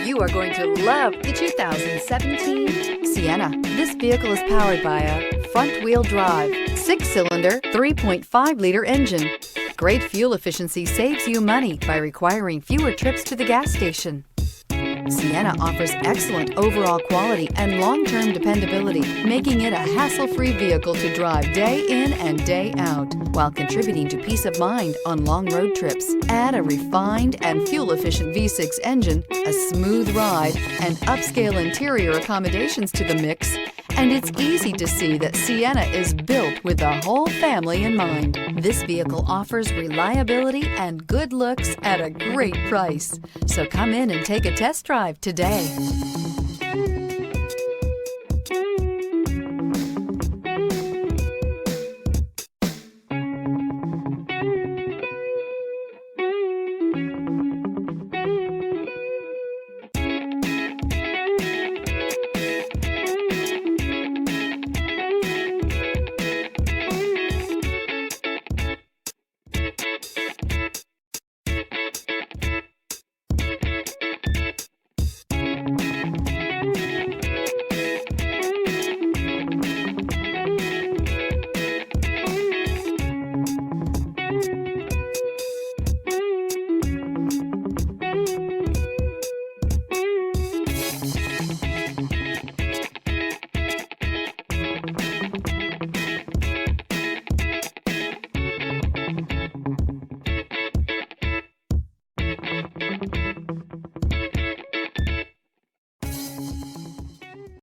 You are going to love the 2017 Sienna. This vehicle is powered by a front-wheel drive, 6-cylinder, 3.5-liter engine. Great fuel efficiency saves you money by requiring fewer trips to the gas station. Sienna offers excellent overall quality and long-term dependability, making it a hassle-free vehicle to drive day in and day out, while contributing to peace of mind on long road trips. Add a refined and fuel-efficient V6 engine, a smooth ride, and upscale interior accommodations to the mix, and it's easy to see that Sienna is built with the whole family in mind. This vehicle offers reliability and good looks at a great price. So come in and take a test drive today.